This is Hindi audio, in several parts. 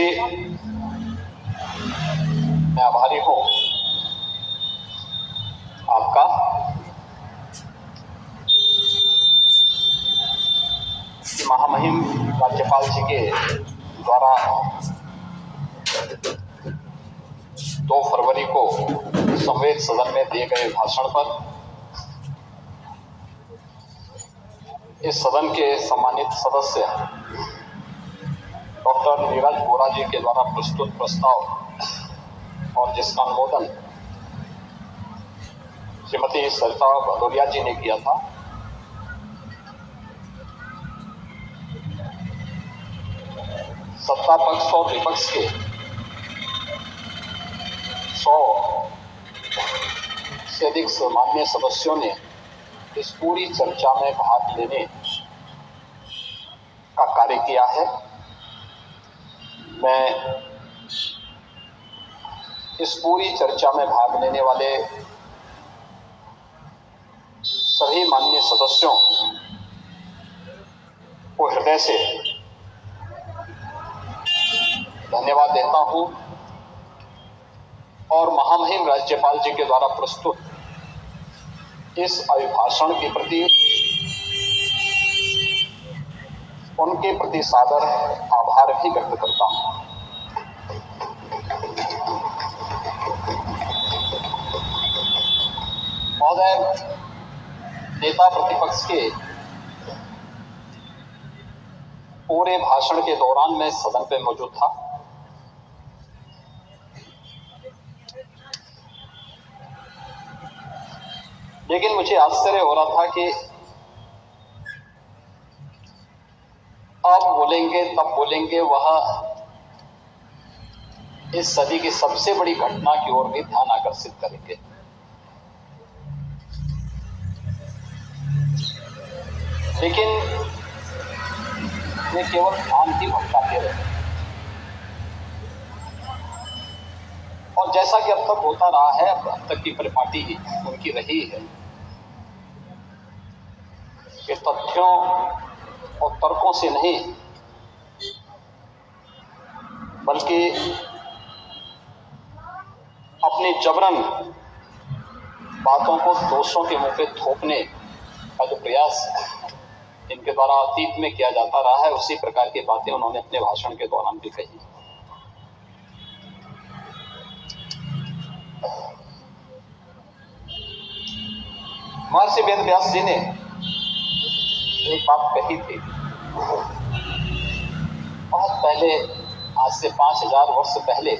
महर्षि, मैं आभारी हूँ आपका कि महामहिम राज्यपाल जी के द्वारा 2 फरवरी को संवेद सदन में दिए गए भाषण पर इस सदन के सम्मानित सदस्य डॉक्टर नीरज बोरा जी के द्वारा प्रस्तुत प्रस्ताव और जिसका अनुमोदन श्रीमती सरिता भदौरिया जी ने किया था, सत्ता पक्ष और विपक्ष के 100 से अधिक माननीय सदस्यों ने इस पूरी चर्चा में भाग लेने का कार्य किया है। मैं इस पूरी चर्चा में भाग लेने वाले सभी माननीय सदस्यों को हृदय से धन्यवाद देता हूं और महामहिम राज्यपाल जी के द्वारा प्रस्तुत इस अभिभाषण के प्रति उनके प्रति सादर आभार भी व्यक्त करता हूं। महोदय, नेता प्रतिपक्ष के पूरे भाषण के दौरान मैं सदन पे मौजूद था। लेकिन मुझे आश्चर्य हो रहा था कि अब बोलेंगे तब बोलेंगे, वह इस सदी की सबसे बड़ी घटना की ओर भी ध्यान आकर्षित करेंगे। लेकिन ये केवल ध्यान ही भटकाते रहे और जैसा कि अब तक होता रहा है, अब तक की परिपाटी ही उनकी रही है कि तथ्यों और तर्कों से नहीं बल्कि अपनी जबरन बातों को दोषों के मुंह पे थोपने का जो प्रयास इनके द्वारा अतीत में किया जाता रहा है, उसी प्रकार की बातें उन्होंने अपने भाषण के दौरान भी कही। महर्षि वेद व्यास जी ने एक बात कही थी बहुत पहले, आज से 5000 वर्ष पहले।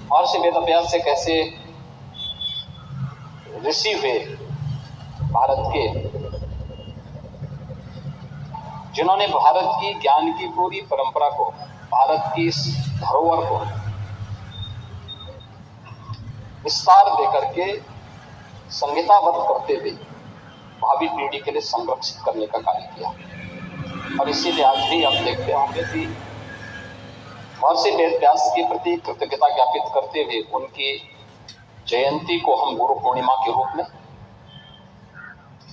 महर्षि वेद व्यास से कैसे ऋषि हुए भारत के, जिन्होंने भारत की ज्ञान की पूरी परंपरा को, भारत की इस धरोहर को विस्तार देकर के संहिताबद्ध करते हुए भावी पीढ़ी के लिए संरक्षित करने का कार्य किया। और इसीलिए आज भी हम देखते होंगे कि महर्षि वेद व्यास के प्रति कृतज्ञता ज्ञापित करते हुए उनकी जयंती को हम गुरु पूर्णिमा के रूप में,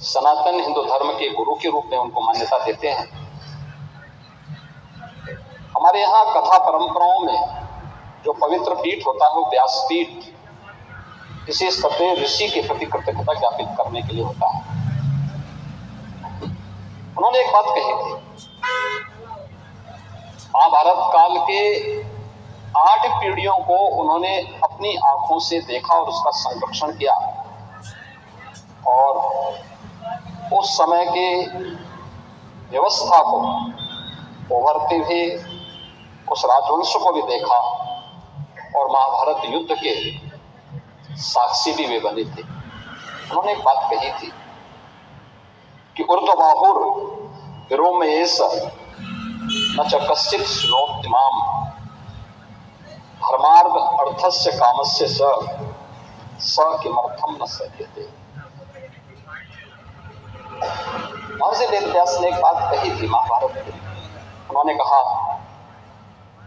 सनातन हिंदू धर्म के गुरु के रूप में उनको मान्यता देते हैं। हमारे यहाँ कथा परंपराओं में जो पवित्र पीठ होता है वो व्यास पीठ इसी सत्य ऋषि के प्रति कृतज्ञता ज्ञापित करने के लिए होता है। उन्होंने एक बात कही थी, महाभारत काल के 8 पीढ़ियों को उन्होंने अपनी आंखों से देखा और उसका संरक्षण किया और उस समय के व्यवस्था को उभरते हुए उस राजवंश को भी देखा और महाभारत युद्ध के साक्षी भी वे बने थे। उन्होंने एक बात कही थी कि ऊर्ध्वबाहुर विरोमयेष न च कश्चित् शृणोति माम् धर्मार्थ अर्थस्य कामस्य स किमर्थम न सह्यते। महर्षि वेद व्यास ने एक बात कही थी महाभारत में। उन्होंने कहा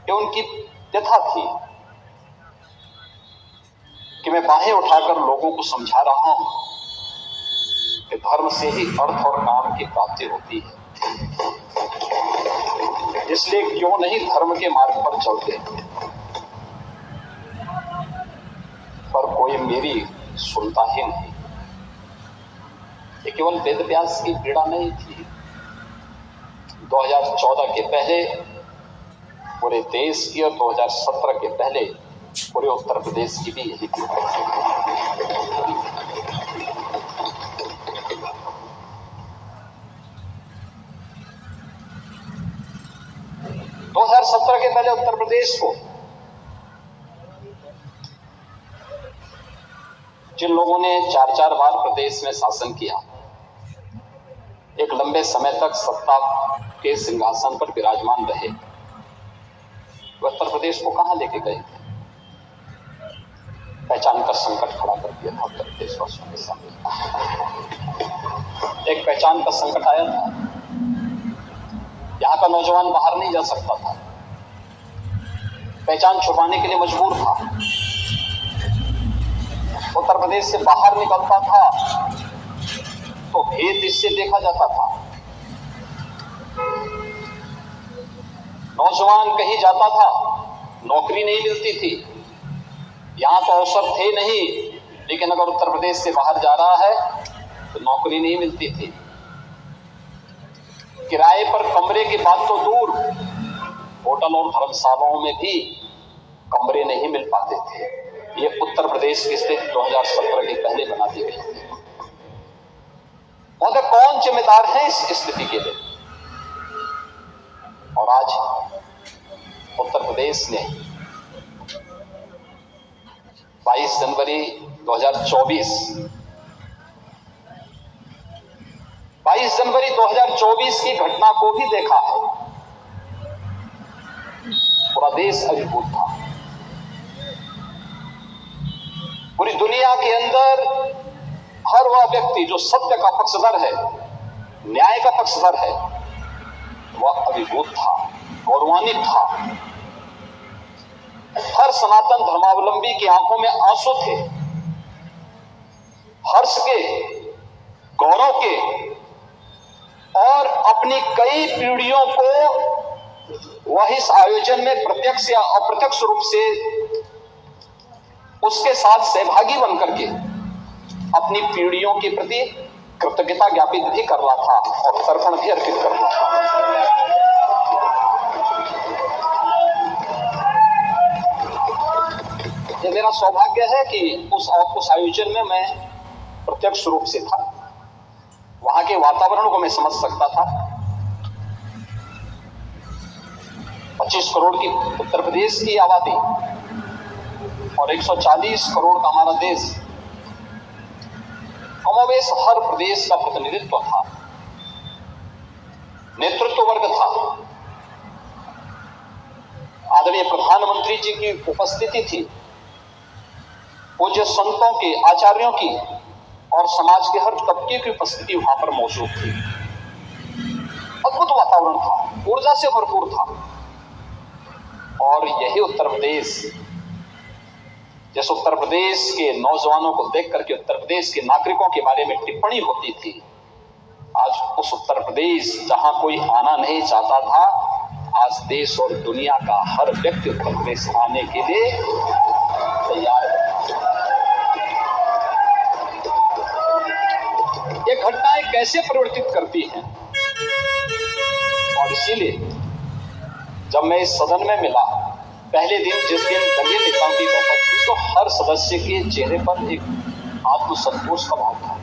कि उनकी व्यथा थी कि मैं बाहें उठाकर लोगों को समझा रहा हूं कि धर्म से ही अर्थ और काम की प्राप्ति होती है, इसलिए क्यों नहीं धर्म के मार्ग पर चलते, पर कोई मेरी सुनता ही नहीं। ये केवल वेद व्यास की पीड़ा नहीं थी। 2014 के पहले पूरे देश की और 2017 के पहले पूरे उत्तर प्रदेश की भी यही थी। 2017 के पहले उत्तर प्रदेश को जिन लोगों ने 4-4 बार प्रदेश में शासन किया, एक लंबे समय तक सत्ता के सिंहासन पर विराजमान रहे, वह उत्तर प्रदेश को कहां लेके गए? पहचान का संकट खड़ा कर दिया था उत्तर प्रदेश वासियों के सामने। एक पहचान का संकट आया था। यहां का नौजवान बाहर नहीं जा सकता था, पहचान छुपाने के लिए मजबूर था। उत्तर प्रदेश से बाहर निकलता था तो भेद इससे देखा जाता था। नौजवान कहीं जाता था, नौकरी नहीं मिलती थी। यहां तो अवसर थे नहीं, लेकिन अगर उत्तर प्रदेश से बाहर जा रहा है तो नौकरी नहीं मिलती थी। किराए पर कमरे की बात तो दूर, होटल और धर्मशालाओं में भी कमरे नहीं मिल पाते थे। ये उत्तर प्रदेश की स्थिति 2017 के पहले बना दी गई थी। मगर कौन जिम्मेदार है इस स्थिति के लिए? और आज उत्तर प्रदेश ने 22 जनवरी 2024 की घटना को भी देखा है। पूरा देश अभिभूत था। पूरी दुनिया के अंदर हर वह व्यक्ति जो सत्य का पक्षधर है, न्याय का पक्षधर है, वह अभिभूत था, गौरवान्वित था। हर सनातन धर्मावलंबी की आंखों में आंसू थे, हर्ष के, गौरव के, और अपनी कई पीढ़ियों को वह इस आयोजन में प्रत्यक्ष या अप्रत्यक्ष रूप से उसके साथ सहभागी बनकर के अपनी पीढ़ियों के प्रति कृतज्ञता ज्ञापित भी कर रहा था और तर्पण भी अर्पित कर रहा था। ये मेरा सौभाग्य है कि उस आयोजन में मैं प्रत्यक्ष रूप से था। वहां के वातावरण को मैं समझ सकता था। 25 करोड़ की उत्तर प्रदेश की आबादी और 140 करोड़ का हमारा देश, कमोबेश हर प्रदेश का प्रतिनिधित्व था, नेतृत्व वर्ग था। आदरणीय प्रधानमंत्री जी की उपस्थिति थी, पूज्य संतों की, आचार्यों की और समाज के हर तबके की उपस्थिति वहां पर मौजूद थी। अद्भुत वातावरण था, ऊर्जा से भरपूर था। और यही उत्तर प्रदेश, जैसे उत्तर प्रदेश के नौजवानों को देख करके उत्तर प्रदेश के नागरिकों के बारे में टिप्पणी होती थी, आज उस उत्तर प्रदेश जहां कोई आना नहीं चाहता था, आज देश और दुनिया का हर व्यक्ति उत्तर प्रदेश आने के लिए तैयार है। ये घटनाएं कैसे परिवर्तित करती हैं? और इसीलिए जब मैं इस सदन में मिला, पहले दिन जिस दिन दलीय नेताओं की बैठक थी, तो हर सदस्य के चेहरे पर एक आत्मसंतोष का भाव था।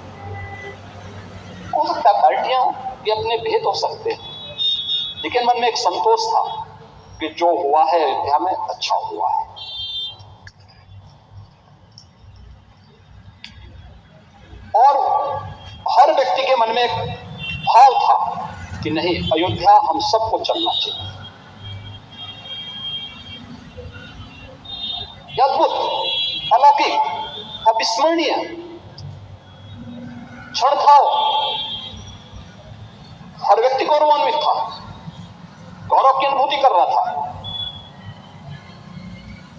हो सकता है पार्टियां के अपने भेद हो सकते हैं, लेकिन मन में एक संतोष था कि जो हुआ है अयोध्या में अच्छा हुआ है। और हर व्यक्ति के मन में एक भाव था कि नहीं, अयोध्या हम सबको चलना चाहिए। अद्भुत, अलौकिक, अविस्मरणीय क्षण था। हर व्यक्ति गौरवान्वित था, गौरव की अनुभूति कर रहा था।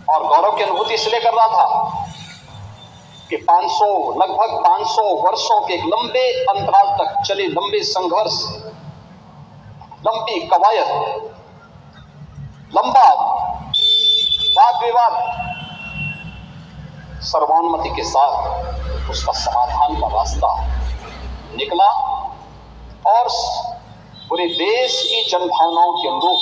और गौरव की अनुभूति इसलिए कर रहा था कि लगभग 500 वर्षों के एक लंबे अंतराल तक चले लंबे संघर्ष, लंबी कवायद, लंबा वाद विवाद, सर्वानुमति के साथ उसका समाधान का रास्ता निकला और पूरे देश की जनभावनाओं के अनुरूप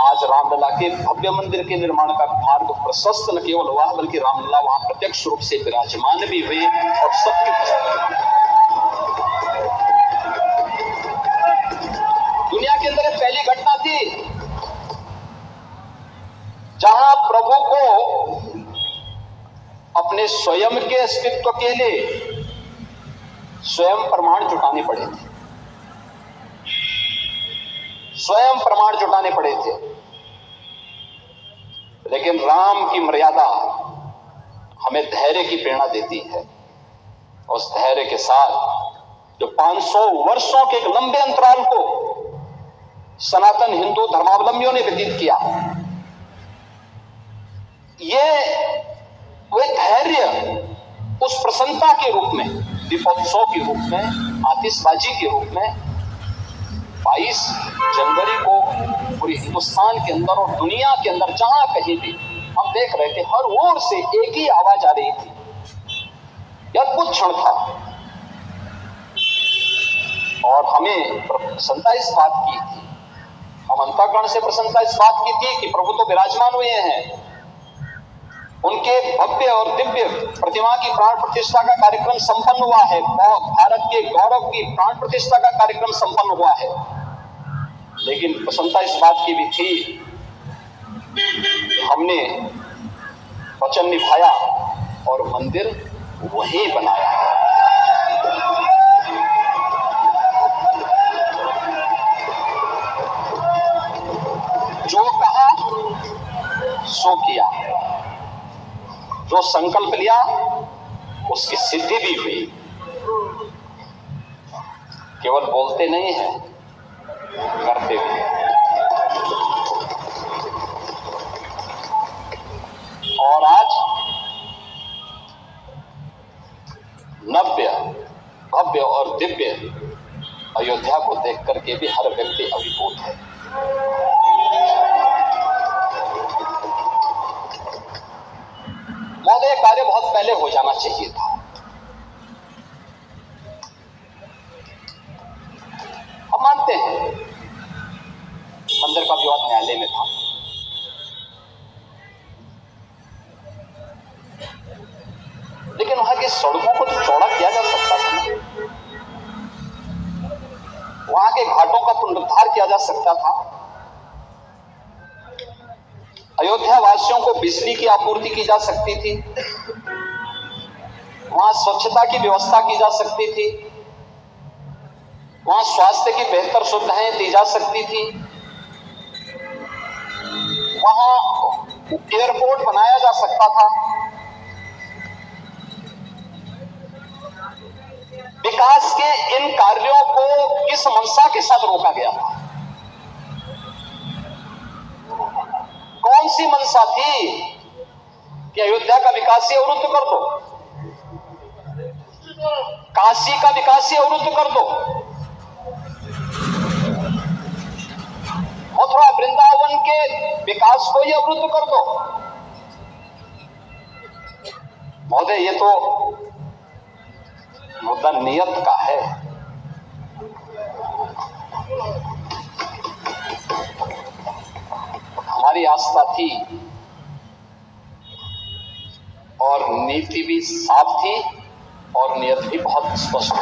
आज रामलला के भव्य मंदिर के निर्माण का मार्ग प्रशस्त न केवल हुआ बल्कि रामलला वहां प्रत्यक्ष रूप से विराजमान भी हुए और सबकी दुनिया के अंदर पहली घटना थी जहां प्रभु को अपने स्वयं के अस्तित्व के लिए स्वयं प्रमाण जुटाने पड़े थे, स्वयं प्रमाण जुटाने पड़े थे। लेकिन राम की मर्यादा हमें धैर्य की प्रेरणा देती है। उस धैर्य के साथ जो 500 वर्षों के एक लंबे अंतराल को सनातन हिंदू धर्मावलंबियों ने व्यतीत किया, ये वे धैर्य उस प्रसन्नता के रूप में, दीपोत्सव के रूप में, आतिशबाजी के रूप में 22 जनवरी को पूरे हिंदुस्तान के अंदर और दुनिया के अंदर जहां कहीं भी हम देख रहे थे, हर ओर से एक ही आवाज आ रही थी। यह अद्भुत क्षण था और हमें प्रसन्नता इस बात की थी, हम अंतःकरण से प्रसन्नता इस बात की थी कि प्रभु तो विराजमान हुए हैं। उनके भव्य और दिव्य प्रतिमा की प्राण प्रतिष्ठा का कार्यक्रम संपन्न हुआ है, भारत के गौरव की प्राण प्रतिष्ठा का कार्यक्रम संपन्न हुआ है। लेकिन प्रसन्नता इस बात की भी थी कि हमने वचन निभाया और मंदिर वहीं बनाया है। जो कहा सो किया, जो संकल्प लिया उसकी सिद्धि भी हुई। केवल बोलते नहीं हैं, करते भी। और आज नव्य, भव्य और दिव्य अयोध्या को देख करके भी हर व्यक्ति अभिभूत है। महोदय, कार्य बहुत पहले हो जाना चाहिए था। हम मानते हैं मंदिर का विवाद न्यायालय में था, लेकिन वहां की सड़कों को तो चौड़ा किया जा सकता था, वहां के घाटों का पुनरुद्धार किया जा सकता था, अयोध्या वासियों को बिजली की आपूर्ति की जा सकती थी, वहां स्वच्छता की व्यवस्था की जा सकती थी, वहां स्वास्थ्य की बेहतर सुविधाएं दी जा सकती थी, वहां एयरपोर्ट बनाया जा सकता था। विकास के इन कार्यों को किस मंशा के साथ रोका गया था? कौन सी मंशा थी कि अयोध्या का विकास ही अवरुद्ध कर दो, काशी का विकास ही अवरुद्ध कर दो, मथुरा वृंदावन के विकास को ही अवरुद्ध कर दो? महोदय, ये तो मुद्दा नियत का है। हमारी आस्था थी और नीति भी साफ थी और नियत भी बहुत स्पष्ट थी।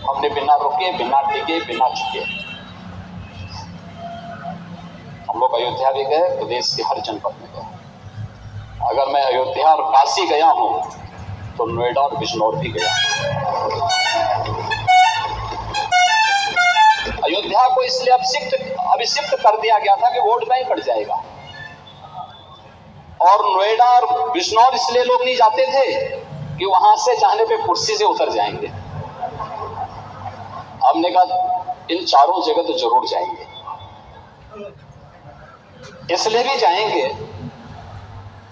हमने बिना रुके, बिना टिके, बिना झुके हम लोग अयोध्या भी गए, प्रदेश के हर जनपद में गए। अगर मैं अयोध्या और काशी गया हूं तो नोएडा और बिजनौर भी गया। अयोध्या को इसलिए अभिषिक्त कर दिया गया था कि वोट बैंक कट जाएगा, और नोएडा और बिजनौर इसलिए लोग नहीं जाते थे कि वहां से जाने पे कुर्सी से उतर जाएंगे। हमने कहा इन चारों जगह तो जरूर जाएंगे। इसलिए भी जाएंगे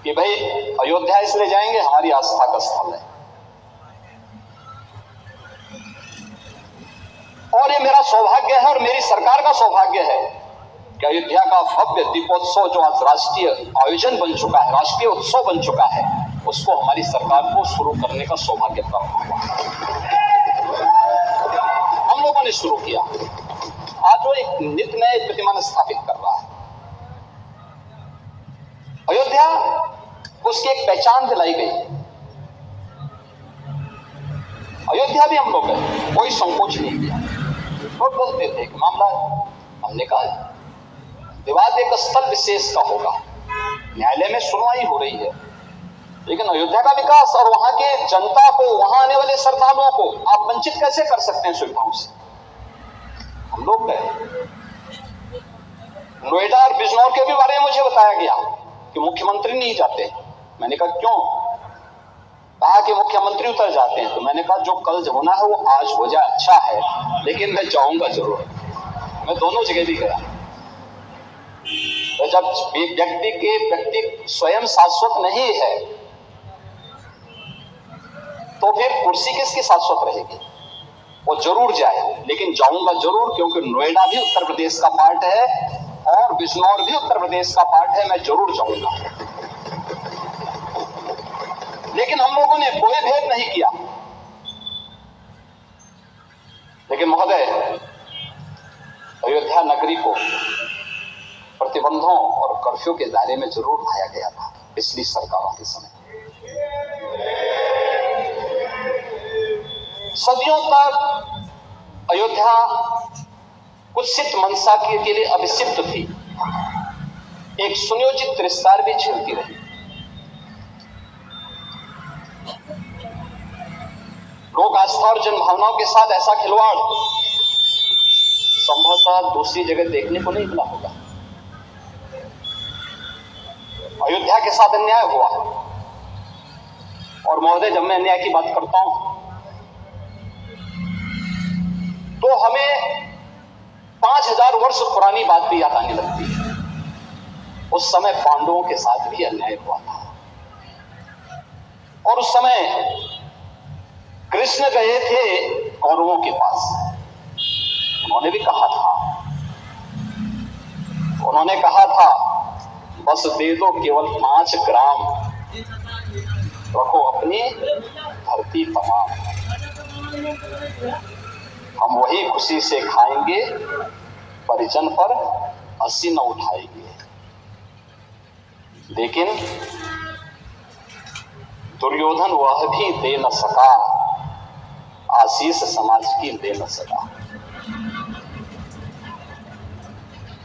कि भाई अयोध्या इसलिए जाएंगे, हमारी आस्था का स्थल है। और ये मेरा सौभाग्य है और मेरी सरकार का सौभाग्य है कि अयोध्या का भव्य दीपोत्सव जो आज राष्ट्रीय आयोजन बन चुका है, राष्ट्रीय उत्सव बन चुका है, उसको हमारी सरकार को शुरू करने का सौभाग्य प्राप्त हुआ। हम लोगों ने शुरू किया। आज वो एक नित्य नए प्रतिमान स्थापित कर रहा है। अयोध्या उसकी एक पहचान दिलाई गई। अयोध्या भी हम लोग गए, कोई संकोच नहीं किया। लोग बोलते थे कि मामला, हमने कहा विवाद एक स्थल विशेष का होगा, न्यायालय में सुनवाई हो रही है, लेकिन अयोध्या का विकास और वहां के जनता को, वहां आने वाले श्रद्धालुओं को आप वंचित कैसे कर सकते हैं सुविधाओं से? हम लोग गए। नोएडा और बिजनौर के भी बारे में मुझे बताया गया कि मुख्यमंत्री नहीं जाते। मैंने कहा क्यों? कहा कि मुख्यमंत्री उतर जाते हैं। तो मैंने कहा जो कल होना है वो आज हो जाए, अच्छा है, लेकिन मैं जाऊंगा जरूर। मैं दोनों जगह भी गया। तो जब व्यक्ति स्वयं शाश्वत नहीं है तो फिर कुर्सी किसकी शाश्वत रहेगी? वो जरूर जाए, लेकिन जाऊंगा जरूर, क्योंकि नोएडा भी उत्तर प्रदेश का पार्ट है और बिजनौर भी उत्तर प्रदेश का पार्ट है। मैं जरूर जाऊंगा। लेकिन हम लोगों ने कोई भेद नहीं किया। लेकिन महोदय, अयोध्या नगरी को प्रतिबंधों और कर्फ्यू के दायरे में जरूर लाया गया था पिछली सरकारों के समय। सदियों तक अयोध्या कुत्सित मंशा के लिए अभिषिक्त थी, एक सुनियोजित तिरस्कार भी झेलती रही। लोक आस्था और जनभावनाओं के साथ ऐसा खिलवाड़ संभवतः दूसरी जगह देखने को नहीं मिला होगा। अयोध्या के साथ अन्याय हुआ। और महोदय, जब मैं अन्याय की बात करता हूं तो हमें 5000 वर्ष पुरानी बात भी याद आने लगती है। उस समय पांडवों के साथ भी अन्याय हुआ था और उस समय कृष्ण गए थे कौरवों के पास। उन्होंने भी कहा था बस दे दो केवल 5 ग्राम, रखो अपनी धरती तमाम, हम वही खुशी से खाएंगे, परिजन पर हंसी न उठाएंगे। लेकिन दुर्योधन वह भी दे न सका, आशीष समाज की ले न सका।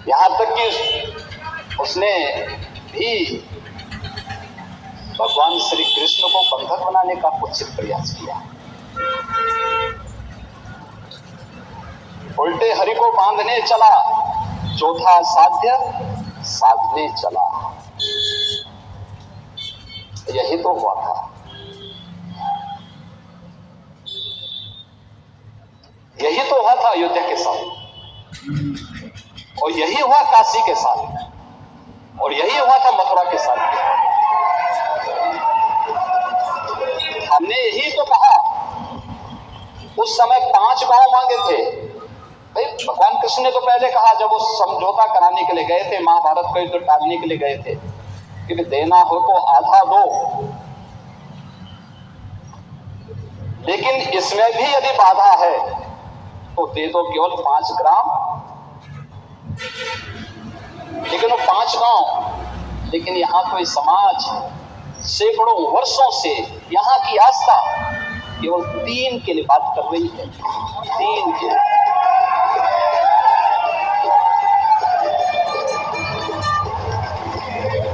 यहां तक कि उसने भी भगवान श्री कृष्ण को बंधक बनाने का कुत्सित प्रयास किया। उल्टे हरि को बांधने चला, चौथा साध्य साधने चला। यही तो हुआ था। यही तो हुआ था अयोध्या के साथ, और यही हुआ काशी के साथ, और यही हुआ था मथुरा के साथ। हमने यही तो कहा। उस समय 5 गांव मांगे थे। भाई भगवान कृष्ण ने तो पहले कहा, जब वो समझौता कराने के लिए गए थे, महाभारत को युद्ध टालने के लिए गए थे, कि देना हो तो आधा दो, लेकिन इसमें भी यदि बाधा है तो दे दो केवल 5 ग्राम। लेकिन वो 5 गांव, लेकिन यहाँ कोई समाज सैकड़ों वर्षों से यहाँ की आस्था केवल 3 के लिए बात कर रही है। 3 के लिए।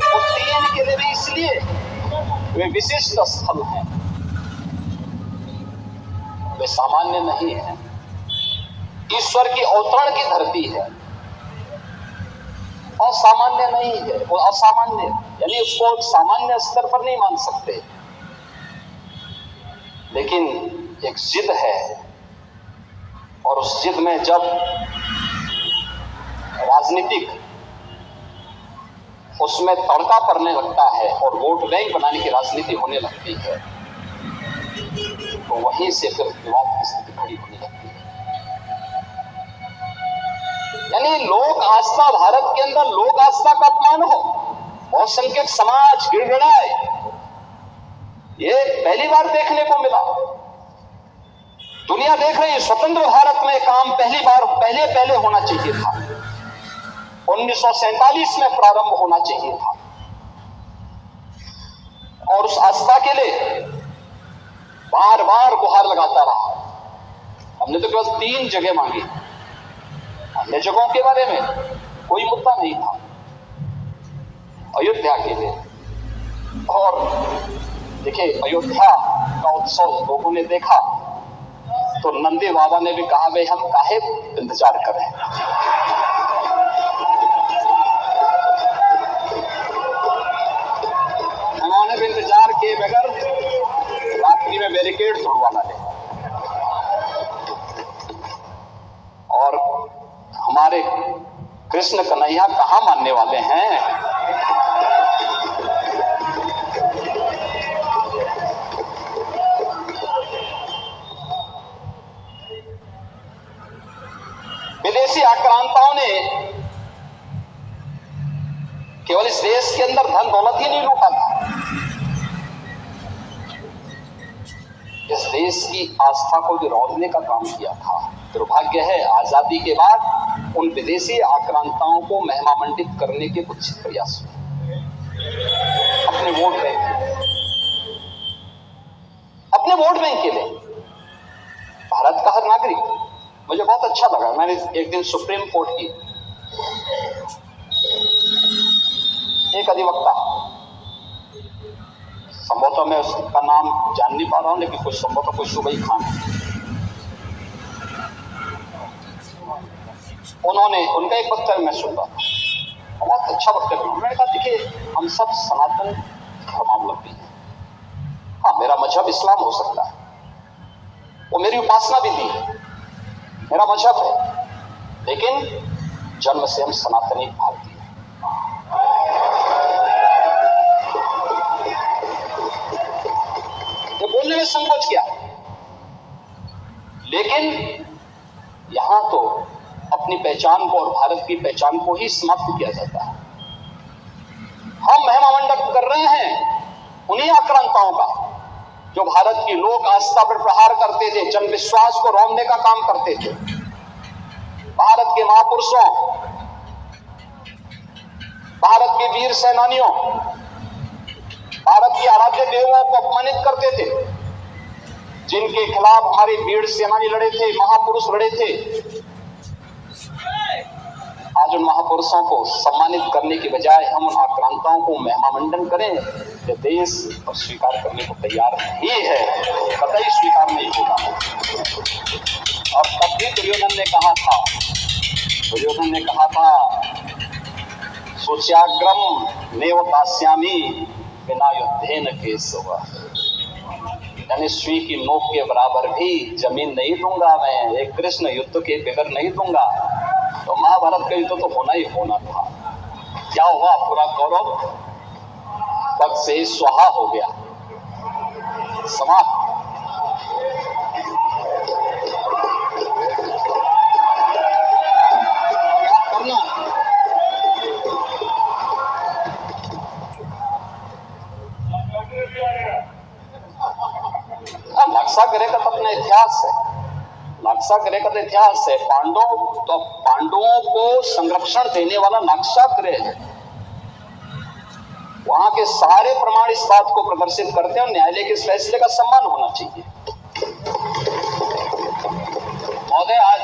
वो 3 के लिए भी इसलिए वे विशिष्ट स्थल हैं, वे सामान्य नहीं है। ईश्वर की अवतरण की धरती है, असामान्य नहीं है। वो असामान्य यानी उसको सामान्य स्तर पर नहीं मान सकते, लेकिन एक जिद है, और उस जिद में जब राजनीतिक उसमें तड़का पड़ने लगता है और वोट बैंक बनाने की राजनीति होने लगती है, तो वहीं से फिर विवाद की स्थिति खड़ी होने लगती है। यानी लोक आस्था, भारत के अंदर लोक आस्था का अपमान हो, बहुसंख्यक समाज गिड़गिड़ाए, ये पहली बार देखने को मिला। दुनिया देख रही है, स्वतंत्र भारत में काम पहली बार पहले होना चाहिए था, 1947 में प्रारंभ होना चाहिए था। और उस आस्था के लिए बार बार गुहार लगाता रहा। हमने तो केवल 3 जगह मांगी, अन्य जगहों के बारे में कोई मुद्दा नहीं था। अयोध्या के लिए, और देखिए अयोध्या का उत्सव लोगों ने देखा तो नंदी बाबा ने भी कहा, भाई हम काहे इंतजार करें, उन्होंने भी इंतजार किए बगैर रात्रि में बैरिकेड तोड़वाना है। और हमारे कृष्ण कन्हैया कहां मानने वाले हैं? विदेशी आक्रांताओं ने केवल इस देश के अंदर धन दौलत ही नहीं लूटा था, इस देश की आस्था को भी रौंदने का काम किया था। दुर्भाग्य है, आजादी के बाद उन विदेशी आक्रांताओं को महिमामंडित करने के कुछ प्रयास हुए। अपने वोट बैंक के लिए भारत का हर नागरिक, मुझे बहुत अच्छा लगा। मैंने एक दिन सुप्रीम कोर्ट की एक अधिवक्ता, संभवतः मैं उसका नाम जान नहीं पा रहा हूं, लेकिन कुछ संभवतः कोई सुबई खान, उन्होंने उनका एक वक्तव्य मैं सुन रहा था, बहुत अच्छा वक्तव्य। उन्होंने कहा, देखिए हम सब सनातन धर्मावलंबी हैं, हाँ मेरा मजहब इस्लाम हो सकता है, वो मेरी उपासना भी दी है, मेरा मजहब है, लेकिन जन्म से हम सनातनी भारतीय हैं। ये बोलने में संकोच किया, लेकिन यहां तो अपनी पहचान को और भारत की पहचान को ही समाप्त किया जाता है। हम महिमामंडन कर रहे हैं उन्हीं आक्रांताओं का जो भारत की लोक आस्था पर प्रहार करते थे, जन विश्वास को रौंदने का काम करते थे। भारत के महापुरुषों, भारत के वीर सेनानियों, भारत के आराध्य देवों को अपमानित करते थे, जिनके खिलाफ हमारे वीर सेनानी लड़े थे, महापुरुष लड़े थे। आज उन महापुरुषों को सम्मानित करने के बजाय हम उन आक्रांताओं को महिमामंडन करें, ये देश और स्वीकार करने को तैयार नहीं है, कतई स्वीकार नहीं होगा। और तब भी दुर्योधन ने कहा था सोच्याग्रम नेव दास्यामि बिना युद्धेन केशव, यानी सुई की नोक के बराबर भी जमीन नहीं दूंगा मैं, एक कृष्ण युद्ध के बगैर नहीं दूंगा। तो महाभारत का युद्ध तो होना ही होना था। क्या हुआ? पूरा कौरव पद से स्वाहा हो गया, समाप्त। नक्शा गृह का अपना इतिहास है, नक्शा गृह का इतिहास है। पांडवों को संरक्षण देने वाला नक्शा गृह है। वहां के सारे प्रमाण इस बात को प्रदर्शित करते हैं और न्यायालय के इस फैसले का सम्मान होना चाहिए। महोदय, आज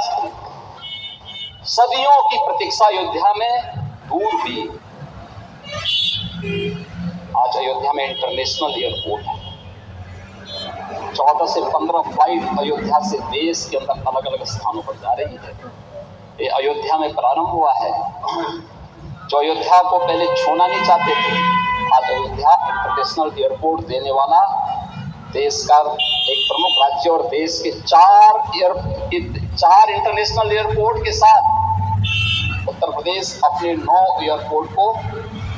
सदियों की प्रतीक्षा अयोध्या में दूर भी, आज अयोध्या में इंटरनेशनल एयरपोर्ट है। 14 से 15 फ्लाइट अयोध्या से देश के अंदर अलग अलग स्थानों पर जा रही है। ये अयोध्या में प्रारंभ हुआ है। जो अयोध्या को पहले छूना नहीं चाहते थे, आज अयोध्या इंटरनेशनल एयरपोर्ट देने वाला देश का एक प्रमुख राज्य, और देश के 4 इंटरनेशनल एयरपोर्ट के साथ उत्तर प्रदेश अपने 9 एयरपोर्ट को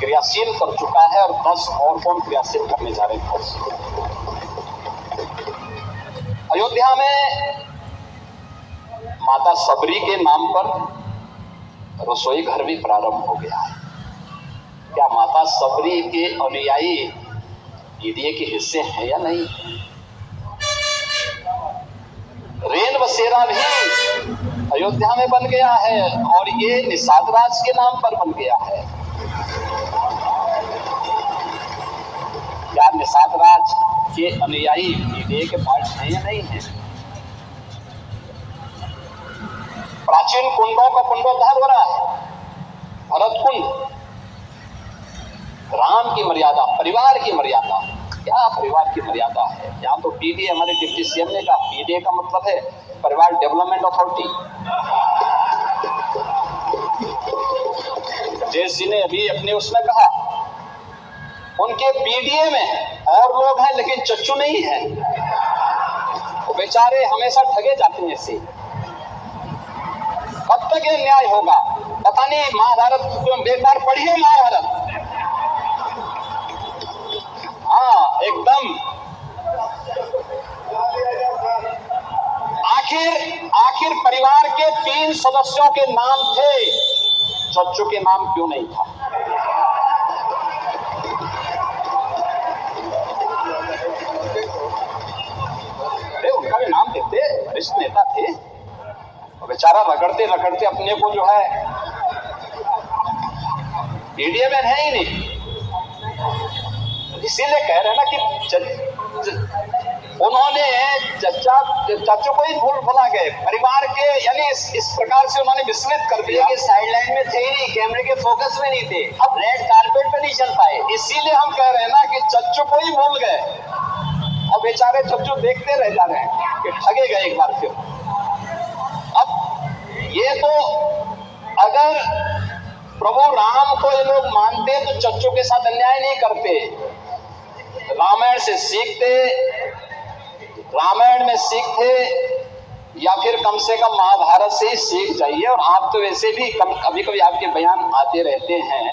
क्रियाशील कर चुका है और 10 और कौन क्रियाशील करने जा रहे हैं। अयोध्या में माता सबरी के नाम पर रसोई घर भी प्रारंभ हो गया है। क्या माता सबरी के अनुयायी पीडीए के हिस्से हैं या नहीं? रेन बसेरा भी अयोध्या में बन गया है और ये निषाद राज के नाम पर बन गया है। क्या निषाद राज के अनुयायी पीडीए के पार्ट हैं या नहीं है? प्राचीन कुंडों का पुनरुद्धार हो रहा है। भरत कुंड, राम की मर्यादा, परिवार की मर्यादा। क्या परिवार की मर्यादा है? यहाँ तो पीडीए, हमारे डिप्टी सीएम ने कहा, पीडीए का मतलब है परिवार डेवलपमेंट अथॉरिटी। जैस जी ने अभी अपने उसमें कहा उनके पीडीए में और लोग हैं लेकिन चच्चू नहीं है। वो बेचारे हमेशा ठगे जाते हैं ऐसे। कब तक ये न्याय होगा पता नहीं। महाभारत क्यों बेकार पढ़िए महाभारत। हाँ एकदम। आखिर परिवार के 3 सदस्यों के नाम थे, चच्चू के नाम क्यों नहीं था? अरे उनका भी नाम देते, वरिष्ठ नेता थे। बेचारा रगड़ते रगड़ते अपने को जो है पीडीए में है ही नहीं। इसीलिए कह रहे हैं ना कि उन्होंने चाचू को ही भूल भुला गए। परिवार के यानी इस प्रकार से उन्होंने विस्मृत कर दिया कि साइडलाइन में थे ही नहीं, कैमरे के फोकस में नहीं थे, अब रेड कारपेट पे नहीं चल पाए। इसीलिए हम कह रहे हैं ना कि चाचू को ही भूल गए और बेचारे चाचू देखते रह जा रहे हैं कि ठगे गए एक बार फिर। ये तो अगर प्रभु राम को ये लोग मानते तो चच्चू के साथ अन्याय नहीं करते। रामायण से सीखते, रामायण में सीखते या फिर कम से कम महाभारत से ही सीख जाइए। और आप तो वैसे भी कभी कभी आपके बयान आते रहते हैं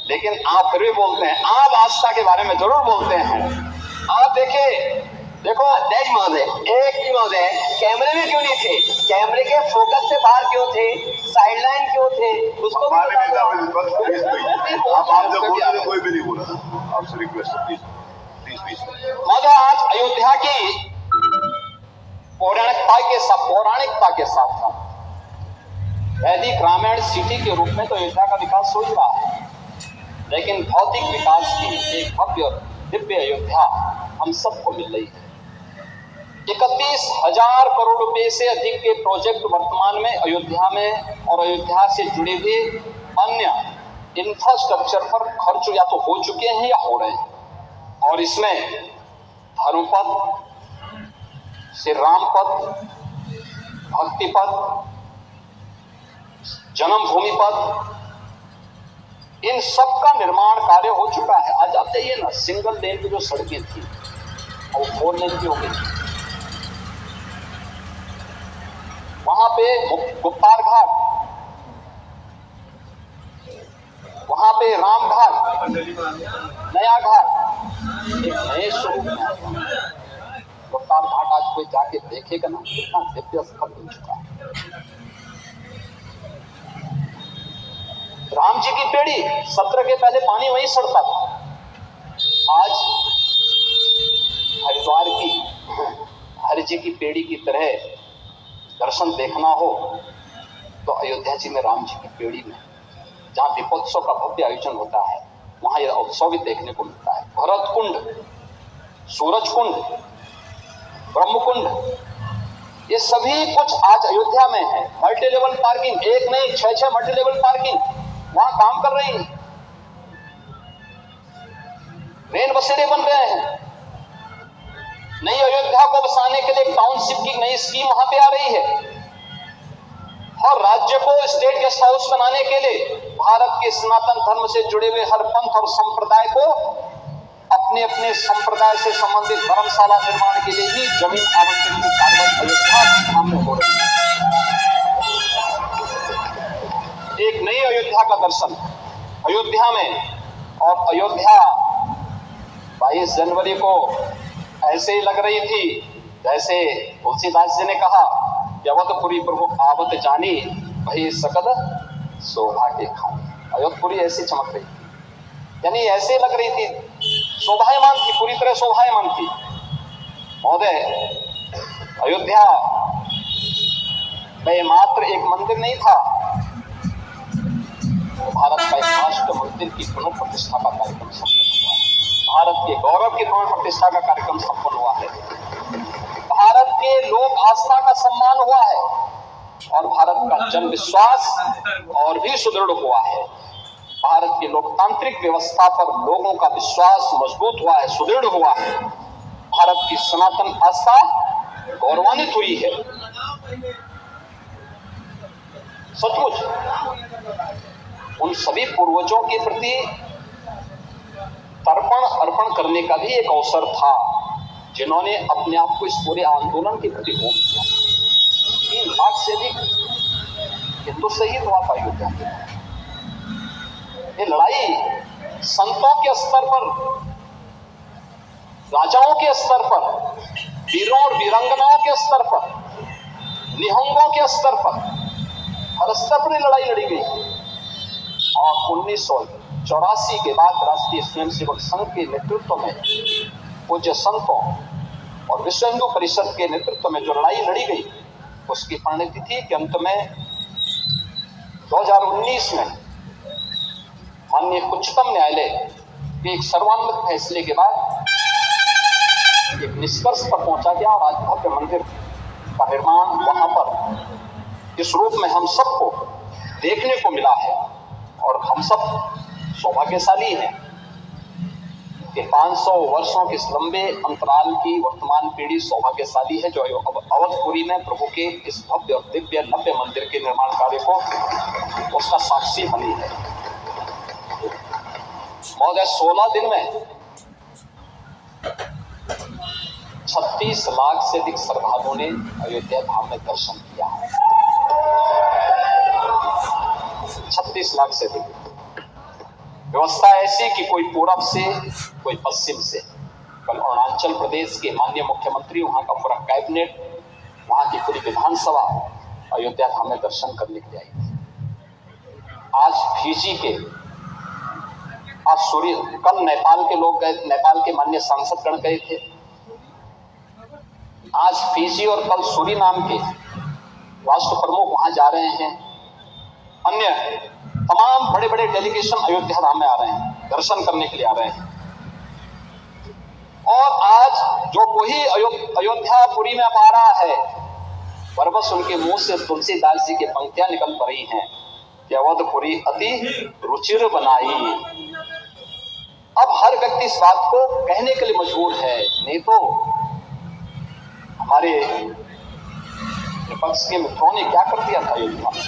लेकिन आप फिर भी बोलते हैं। आप आस्था के बारे में जरूर बोलते हैं। आप देखो अध्यक्ष महोदय, एक महोदय कैमरे में क्यों नहीं थे? कैमरे के फोकस से बाहर क्यों थे? साइडलाइन क्यों थे? उसको आप जब बोल रहे कोई भी नहीं बोला। आपसे रिक्वेस्ट है प्लीज। महोदय आज अयोध्या की पौराणिकता के साथ वैदिक रामायण सिटी के रूप में तो अयोध्या का विकास हो ही रहा है, लेकिन भौतिक विकास की एक भव्य दिव्य अयोध्या हम सबको मिल रही है। 31,000 करोड़ रुपए से अधिक के प्रोजेक्ट वर्तमान में अयोध्या में और अयोध्या से जुड़े हुए अन्य इंफ्रास्ट्रक्चर पर खर्च या तो हो चुके हैं या हो रहे हैं। और इसमें धर्मपथ, श्री राम पथ, भक्ति पथ, जन्मभूमि पथ, इन सब का निर्माण कार्य हो चुका है। आज आप जाइए ना, सिंगल लेन की जो सड़कें थी वो 4 लेन की हो गई। वहां पे गुप्तार घाट, वहां पे राम घाट, नया घाट, एक नए स्वरूप में गुप्तार घाट आज कोई जाके देखेगा ना, कितना दिव्य स्थल बन चुका है। राम जी की पेड़ी, सत्र के पहले पानी वहीं सड़ता था। आज हरिद्वार की हरि जी की पेड़ी की तरह दर्शन देखना हो तो अयोध्या जी में राम जी की पेड़ी में, जहां दीपोत्सव का भव्य आयोजन होता है, वहां यह उत्सव भी देखने को मिलता है। भरत कुंड, सूरज कुंड, ब्रह्म कुंड, ये सभी कुछ आज अयोध्या में है। मल्टी लेवल पार्किंग, एक नहीं 6 मल्टी लेवल पार्किंग वहां काम कर रही है। रेल बसेरे बन रहे हैं। नई अयोध्या को बसाने के लिए टाउनशिप की नई स्कीम वहां पे आ रही है। और राज्य को स्टेट गेस्ट हाउस बनाने के लिए भारत के सनातन धर्म से जुड़े हुए हर पंथ और संप्रदाय को अपने अपने संप्रदाय से संबंधित धर्मशाला निर्माण के लिए ही जमीन आवंटन की कार्रवाई अयोध्या सामने हो रही है। एक नई अयोध्या का दर्शन। अयोध्या में, और अयोध्या 22 जनवरी को ऐसे ही लग रही थी जैसे तुलसीदास जी ने कहा कि अवधपुरी प्रभु आवत जानी भई सकल शोभा के खानी। अयोधपुरी ऐसी चमक रही थी, यानी ऐसे लग रही थी, शोभायमान थी, पूरी तरह शोभायमान थी। महोदय, अयोध्या में मात्र एक मंदिर नहीं था, भारत का एक राष्ट्र मंदिर की पुनः प्रतिष्ठा का कार्यक्रम संपन्न हुआ है। भारत के गौरव की पुनः प्रतिष्ठा का कार्यक्रम संपन्न हुआ है। भारत के लोक आस्था का सम्मान हुआ है और भारत का जन विश्वास और भी सुदृढ़ हुआ है। भारत की लोकतांत्रिक व्यवस्था पर लोगों का विश्वास मजबूत हुआ है, सुदृढ़ हुआ है। भारत की सनातन आस्था गौरवान्वित हुई है। सचमुच उन सभी पूर्वजों के प्रति तर्पण अर्पण करने का भी एक अवसर था, जिन्होंने अपने आप को इस पूरे आंदोलन के प्रति होम किया। 3 लाख से अधिक हिंदू शहीद हुआ था अयोध्या में। ये लड़ाई संतों के स्तर पर, राजाओं के स्तर पर, वीरों और वीरांगनाओं के स्तर पर, निहंगों के स्तर पर, हर स्तर पर लड़ाई लड़ी गई। और 1984 के बाद राष्ट्रीय स्वयंसेवक संघ के नेतृत्व में, पूज्य संतों और विश्व हिंदू परिषद के नेतृत्व में जो लड़ाई लड़ी गई, उसकी परिणति थी कि अंत में 2019 में माननीय उच्चतम न्यायालय के एक सर्वानुमत फैसले के बाद एक निष्कर्ष पर पहुंचा गया और आज भव्य मंदिर का निर्माण वहां पर इस रूप में हम सबको देखने को मिला है। और हम सब सौभाग्यशाली हैं कि 500 वर्षों के इस लंबे अंतराल की वर्तमान पीढ़ी सौभाग्यशाली है जो अवधपुरी में प्रभु के इस भव्य और दिव्य नव्य मंदिर के निर्माण कार्य को उसका साक्षी बनी है। महोदय, 16 दिन में 36 लाख से अधिक श्रद्धालुओं ने अयोध्या धाम में दर्शन किया है। 36 लाख से अधिक। व्यवस्था ऐसी कि कोई पूरब से कोई पश्चिम से। कल अरुणाचल प्रदेश के माननीय मुख्यमंत्री, वहां का पूरा कैबिनेट, वहां की पूरी विधानसभा अयोध्या धाम में दर्शन करने के लिए आई थी। आज फिजी के, कल नेपाल के लोग गए, नेपाल के माननीय सांसद गण गए थे। आज फिजी और कल सूरीनाम के राष्ट्र प्रमुख वहां जा रहे हैं। अन्य तमाम बड़े बड़े डेलीगेशन अयोध्या धाम में आ रहे हैं, दर्शन करने के लिए आ रहे हैं। और आज जो कोई अयोध्यापुरी में आ रहा है, बरबस उनके मुंह से तुलसीदास जी की पंक्तियां निकल पड़ी हैं कि अवधपुरी अति रुचिर बनाई। अब हर व्यक्ति इस बात को कहने के लिए मजबूर है, नहीं तो हमारे विपक्ष के मित्रों ने क्या कर दिया था अयोध्या में।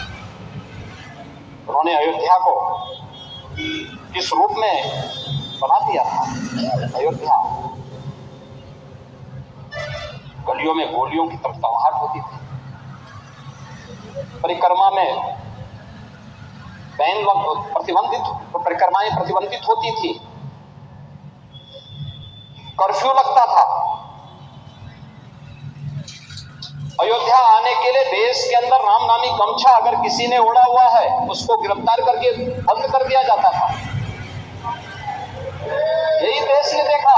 उन्होंने अयोध्या को किस रूप में बना दिया था। अयोध्या गलियों में गोलियों की तड़तड़ाहट होती थी, परिक्रमा में परिक्रमाएं प्रतिबंधित होती थी, कर्फ्यू लगता था। अयोध्या आने के लिए देश के अंदर राम नामी गमछा अगर किसी ने ओढ़ा हुआ है, उसको गिरफ्तार करके बंद कर दिया जाता था। यही देश ने देखा।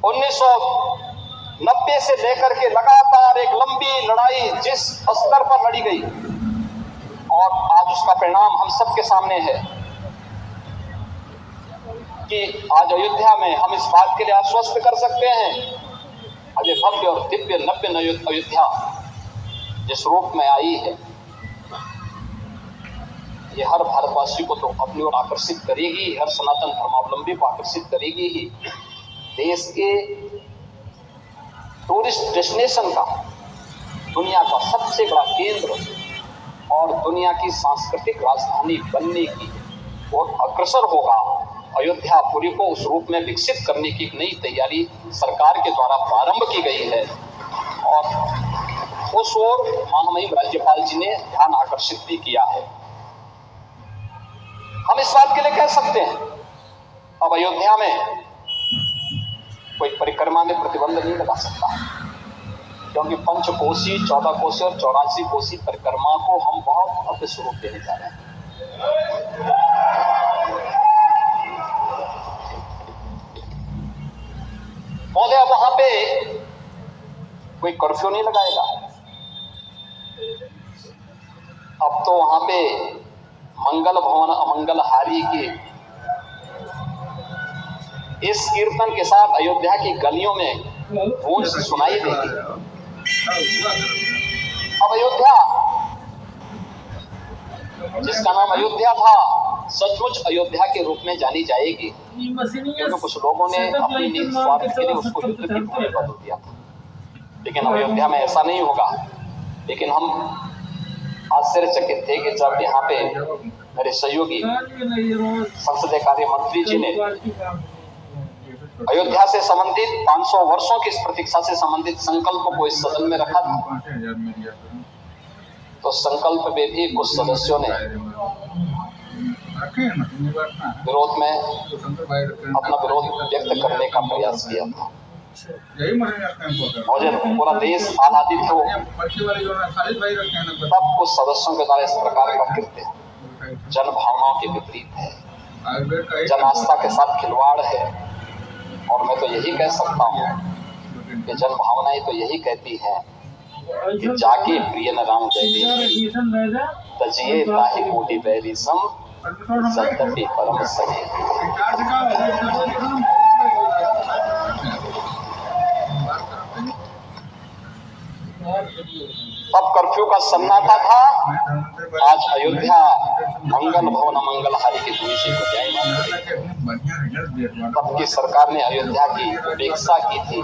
1990 से लेकर के लगातार एक लंबी लड़ाई जिस स्तर पर लड़ी गई, और आज उसका परिणाम हम सबके सामने है कि आज अयोध्या में हम इस बात के लिए आश्वस्त कर सकते हैं, आज भव्य और दिव्य नव्य अयोध्या जिस रूप में आई है, ये हर भारतवासी को तो अपनी ओर आकर्षित करेगी, हर सनातन धर्मावलंबी को आकर्षित करेगी ही। देश के टूरिस्ट डेस्टिनेशन का, दुनिया का सबसे बड़ा केंद्र और दुनिया की सांस्कृतिक राजधानी बनने की ओर अग्रसर होगा। अयोध्यापुरी को उस रूप में विकसित करने की एक नई तैयारी सरकार के द्वारा प्रारंभ की गई है और उस ओर माननीय राज्यपाल जी ने ध्यान आकर्षित भी किया है। हम इस बात के लिए कह सकते हैं अब अयोध्या में कोई परिक्रमा में प्रतिबंध नहीं लगा सकता, क्योंकि पंचकोसी, 14 कोसी और 84 कोसी परिक्रमा को हम बहुत भव्य स्वरूप देने जा रहे हैं। महोदय, वहां पे कोई कर्फ्यू नहीं लगाएगा। अब तो वहां पे मंगल भवन अमंगलहारी की इस कीर्तन के साथ अयोध्या की गलियों में गूंज सुनाई देगी। अब अयोध्या, जिसका नाम अयोध्या था, सचमुच अयोध्या के रूप में जानी जाएगी, क्योंकि कुछ लोगों ने अपनी निज स्वार्थ के लिए उसको युद्ध की भूमि बदल दिया था। लेकिन अयोध्या में ऐसा नहीं होगा। लेकिन हम आश्चर्यचकित थे कि जब यहाँ पे मेरे सहयोगी संसदीय कार्य मंत्री जी ने अयोध्या से संबंधित 500 वर्षों की इस प्रतीक्षा से संबंधित संकल्प को इस सदन में रखा था, तो संकल्प में भी कुछ सदस्यों ने विरोध में अपना विरोध व्यक्त करने का प्रयास किया था। मुझे पूरा देश आबादी थे, तब कुछ सदस्यों के द्वारा इस प्रकार का कृत्य जन भावनाओं के विपरीत है, जन आस्था के साथ खिलवाड़ है। और मैं तो यही कह सकता हूँ कि जन भावनाएं तो यही कहती हैं कि जाके प्रिय न राम बैरी तजिए ताहि कोटि बैरी सम सत्तपि परम सही। तब कर्फ्यू का सन्नाटा था, आज अयोध्या मंगल भवन मंगलहारी की भूमि से गुंजायमान। तब की सरकार ने अयोध्या की उपेक्षा की थी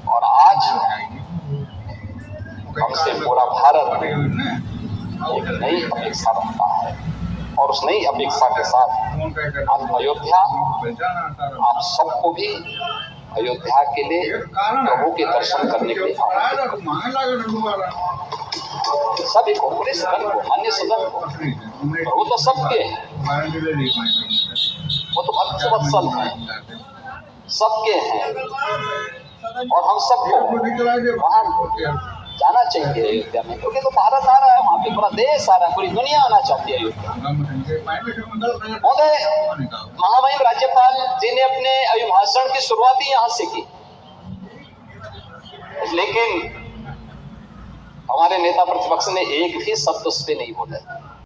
और आज हमसे पूरा भारत एक नई अपेक्षा रखता है। और उस नई अपेक्षा के साथ आज अयोध्या, आप सबको भी अयोध्या के लिए प्रभु के दर्शन करने के लिए सभी को, पूरे सदन को, अन्य सदन को, प्रभु तो सबके, वो तो भक्त वत्सल है, सबके हैं। और हम सबको वहां जाना चाहिए अयोध्या में, क्योंकि तो भारत आ रहा है, वहां पे पूरा देश आ रहा है, पूरी दुनिया आना चाहती है अयोध्या। महामहिम राज्यपाल जी ने अपने अभिभाषण की शुरुआत ही यहाँ से की, लेकिन हमारे नेता प्रतिपक्ष ने एक भी शब्द उस पर नहीं बोला।